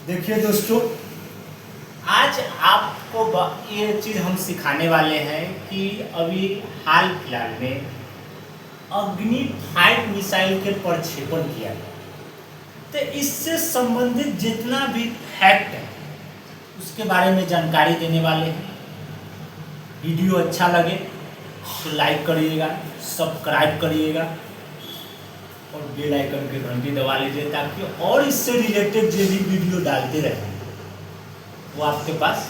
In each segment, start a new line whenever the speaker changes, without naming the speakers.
देखिए दोस्तों, आज आपको ये चीज़ हम सिखाने वाले हैं कि अभी हाल फिलहाल में अग्नि 5 मिसाइल के प्रक्षेपण किया गया। तो इससे संबंधित जितना भी फैक्ट है उसके बारे में जानकारी देने वाले हैं। वीडियो अच्छा लगे तो लाइक करिएगा, सब्सक्राइब करिएगा और बेल आइकन के घंटी दबा लीजिए ताकि और इससे रिलेटेड जो भी वीडियो डालते रहें वो आपके पास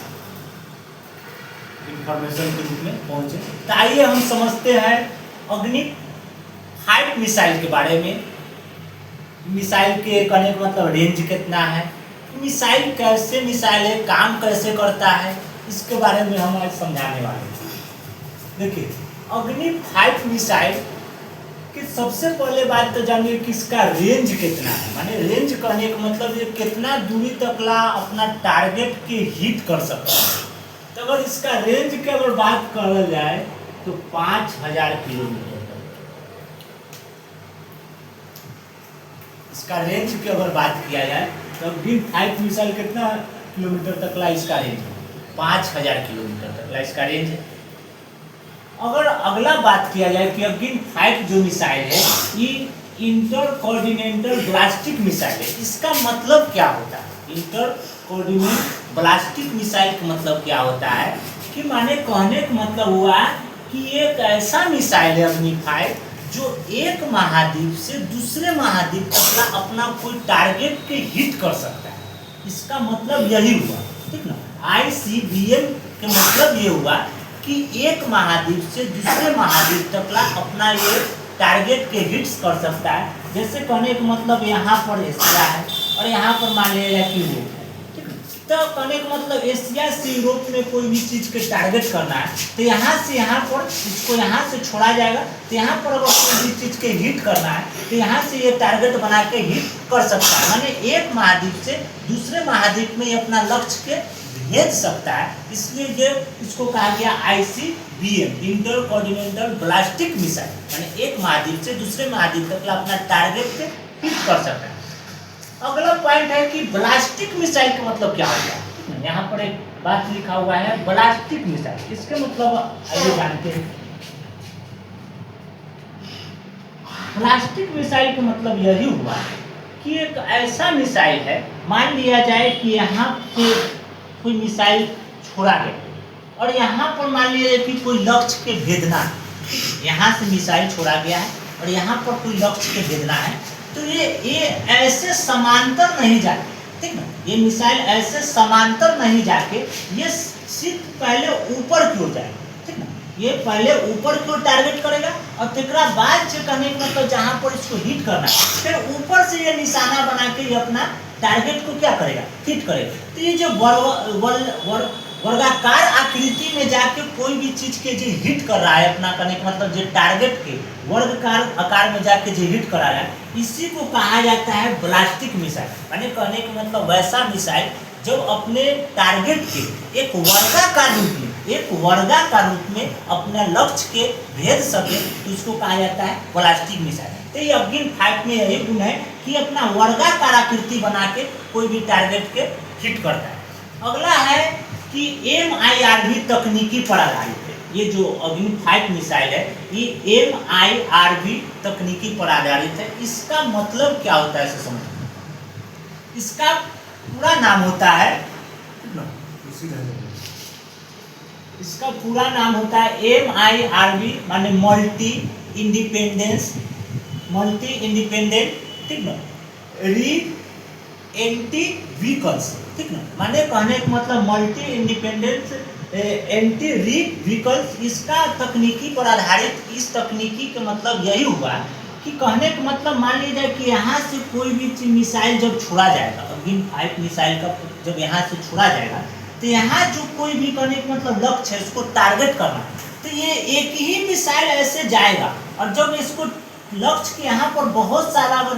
इंफॉर्मेशन के रूप में पहुंचे। तो आइए हम समझते हैं अग्नि 5 मिसाइल के बारे में। मिसाइल के कहने का मतलब रेंज कितना है, मिसाइल कैसे मिसाइल है, काम कैसे करता है, इसके बारे में हम आज समझाने वाले हैं। देखिए, अग्नि 5 मिसाइल कि सबसे पहले बात तो जानिए कि इसका रेंज कितना है। माने रेंज कहने का मतलब ये कितना दूरी तक ला अपना टारगेट के हिट कर सकता है। तो अगर इसका रेंज की अगर बात करल जाए तो 5000 किलोमीटर तक इसका रेंज की अगर बात किया जाए तो अग्नि 5 मिसाइल कितना किलोमीटर तक ला इसका रेंज है, 5000 किलोमीटर तक ला इसका रेंज है। अगर अगला बात किया जाए कि अग्नि 5 जो मिसाइल है ये इंटर कॉर्डिनेटल ब्लास्टिक मिसाइल है। इसका मतलब क्या होता है? इंटर कॉर्डिनेट ब्लास्टिक मिसाइल का मतलब क्या होता है कि माने कहने का मतलब हुआ कि एक ऐसा मिसाइल है अग्नि 5 जो एक महाद्वीप से दूसरे महाद्वीप तक अपना कोई टारगेट के हिट कर सकता है। इसका मतलब यही हुआ, ठीक ना। ICBM के मतलब ये हुआ कि एक महाद्वीप से दूसरे महाद्वीप तक अपना ये टारगेट के हिट्स कर सकता है। जैसे कहने का मतलब यहाँ पर एशिया है और यहाँ पर मान लिया कि यूरोप है, ठीक है। तो कहने का मतलब एशिया से यूरोप में कोई भी चीज़ के टारगेट करना है तो यहाँ से यहाँ पर इसको यहाँ से छोड़ा जाएगा। तो यहाँ पर अगर कोई भी चीज़ के हिट करना है तो यहाँ से ये टारगेट बना के हिट कर सकता है। माने एक महाद्वीप से दूसरे महाद्वीप में ये अपना लक्ष्य के भेज सकता है। इसलिए ये इसको कहा गया ICBM, इंटर कॉर्डिनेटल ब्लास्टिक मिसाइल। यानी एक महाद्वीप से दूसरे महाद्वीप तक अपना टारगेट पे हिट कर सकता है। अगला पॉइंट है कि ब्लास्टिक मिसाइल का मतलब क्या होता है। यहाँ पर एक बात लिखा हुआ है ब्लास्टिक मिसाइल। इसके मतलब आइए जानते हैं। ब्लास्टिक मिसाइल का मतलब यही हुआ कि एक ऐसा मिसाइल है, मान लिया जाए कि यहाँ से कोई मिसाइल छोड़ा गया और यहाँ पर मान लीजिए कि कोई लक्ष्य के भेदना है। यहाँ से मिसाइल छोड़ा गया है और यहाँ पर कोई लक्ष्य के भेदना है तो ये ऐसे समांतर नहीं जाके, ठीक ना, ये मिसाइल ऐसे समांतर नहीं जाके ये सिर्फ पहले ऊपर की ओर जाएगा, ठीक ना। ये पहले ऊपर की ओर टारगेट करेगा और तेकरा बाद जो कहने का मतलब जहाँ पर इसको हिट करना है फिर ऊपर से ये निशाना बना के ये अपना टारगेट को क्या करेगा, हिट करेगा। तो ये जो वर्गाकार आकृति में जाके कोई भी चीज के जो हिट कर रहा है अपना कहने का मतलब जो टारगेट के वर्गाकार आकार में जाके जो हिट करा रहा है इसी को कहा जाता है ब्लास्टिक मिसाइल। माने कहने का मतलब वैसा मिसाइल जो अपने टारगेट के एक वर्गाकार रूप में अपने लक्ष्य के भेद सके तो उसको कहा जाता है ब्लास्टिक मिसाइल। तो ये अग्नि 5 में यही गुण है कि अपना वर्गाकार आकृति बना के कोई भी टारगेट के हिट करता है। अगला है कि MIRV तकनीकी पर आधारित है। ये जो अग्नि 5 मिसाइल है ये MIRV तकनीकी पर आधारित है। इसका मतलब क्या होता है इसे समझिए। इसका पूरा नाम होता है MIRV माने मल्टी इंडिपेंडेंट, ठीक ना, री एंटी व्हीकल्स, ठीक ना। माने कहने का मतलब मल्टी इंडिपेंडेंस एंटी री व्हीकल्स। इसका तकनीकी पर आधारित इस तकनीकी का मतलब यही हुआ कि कहने का मतलब मान लीजिए कि यहाँ से कोई भी मिसाइल जब छोड़ा जाएगा, अग्नि 5 मिसाइल का जब यहाँ से छोड़ा जाएगा तो यहाँ जो कोई भी कहने का मतलब लक्ष्य है उसको टारगेट करना है तो ये एक ही मिसाइल ऐसे जाएगा और जब इसको लक्ष्य के यहाँ पर बहुत सारा अगर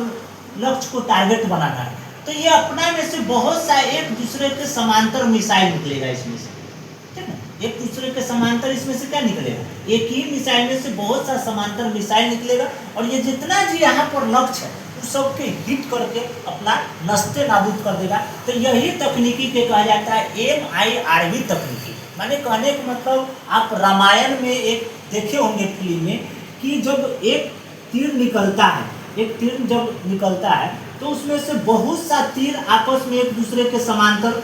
लक्ष्य को टारगेट बनाना है तो ये अपना में से बहुत सा एक दूसरे के समांतर मिसाइल निकलेगा इसमें से, ठीक है। एक दूसरे के समांतर इसमें से क्या निकलेगा, एक ही मिसाइल में से बहुत सा समांतर मिसाइल निकलेगा और ये जितना जी यहाँ पर लक्ष्य है उस सब के हिट करके अपना नस्ते नाबूद कर देगा। तो यही तकनीकी के कहा जाता है MIRV तकनीकी। माने कहने का मतलब आप रामायण में एक देखे होंगे फिल्म में कि जब एक तीर निकलता है, एक तीर जब निकलता है तो उसमें से बहुत सा तीर आपस में एक दूसरे के समांतर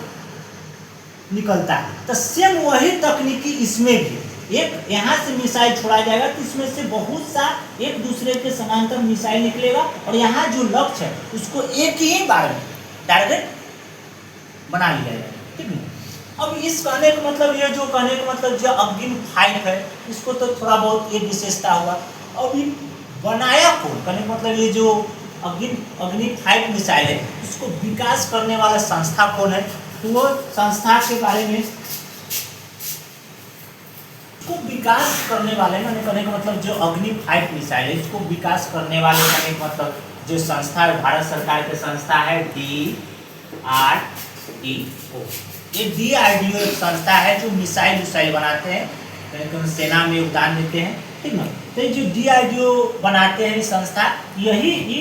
निकलता है। तो सेम वही तकनीकी इसमें भी, एक यहाँ से मिसाइल छोड़ा जाएगा तो इसमें से बहुत सा एक दूसरे के समांतर मिसाइल निकलेगा और यहाँ जो लक्ष्य है उसको एक ही बार में टारगेट बना लिया जाएगा। ठीक है। अब इस कहने का मतलब ये जो कहने का मतलब जो अग्नि 5 है इसको तो थोड़ा बहुत ये विशेषता हुआ। अब ये बनाया कौन, कहने का मतलब ये जो अग्नि 5 मिसाइल है इसको विकास करने वाला संस्था कौन है, तो वो संस्था के बारे में इसको विकास करने वाले मैंने कहने का मतलब जो अग्नि 5 मिसाइल है इसको विकास करने वाले कहने का मतलब जो संस्था है भारत सरकार की संस्था है DRDO। ये DRDO एक संस्था है जो मिसाइल बनाते हैं, सेना में योगदान देते हैं। ठीक ना। तो जो DRDO बनाते हैं संस्था ये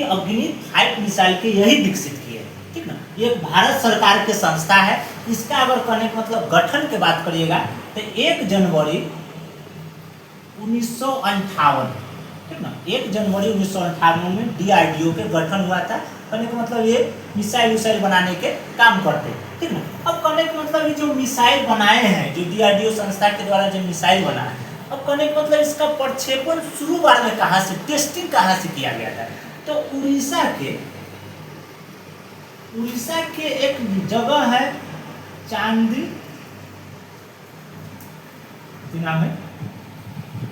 अग्नि 5 मिसाइल के यही विकसित किए हैं। ठीक ना। ये भारत सरकार के संस्था है। इसका अगर कहने का मतलब गठन की बात करिएगा तो 1 जनवरी 1958, ठीक ना, 1 जनवरी 1958 में DRDO के गठन हुआ था। कहने का मतलब ये मिसाइल बनाने के काम करते हैं। ठीक ना। अब कहने का मतलब ये जो मिसाइल बनाए हैं जो DRDO संस्था के द्वारा जो मिसाइल बना है, अब कहने का मतलब इसका प्रक्षेपण शुरुआत में कहाँ से, टेस्टिंग कहाँ से किया गया था, तो उड़ीसा के एक जगह है चांदी नाम है,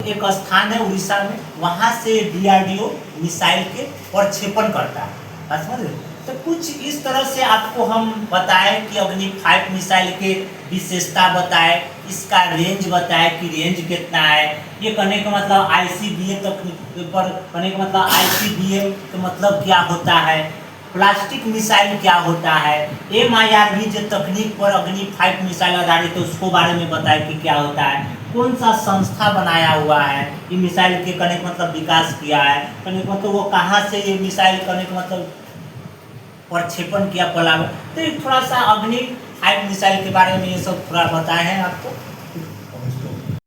एक स्थान है उड़ीसा में, वहां से DRDO मिसाइल के प्रक्षेपण करता है। समझ रहे? तो कुछ इस तरह से आपको हम बताएं कि अग्नि 5 मिसाइल के विशेषता बताएं, इसका रेंज बताएं कि रेंज कितना है। ये कहने का मतलब ICBM तकनीक पर कहने का मतलब ICBM का मतलब क्या होता है, प्लास्टिक मिसाइल क्या होता है, MIRV जो तकनीक पर अग्नि 5 मिसाइल आधारित है उसको बारे में बताएं कि क्या होता है, कौन सा संस्था बनाया हुआ है ये मिसाइल के कहने का मतलब विकास किया है, कहने का मतलब वो कहाँ से ये मिसाइल कहने का मतलब प्रक्षेपण किया पहला। तो थोड़ा सा अग्नि 5 मिसाइल के बारे में ये सब थोड़ा बताए हैं आपको।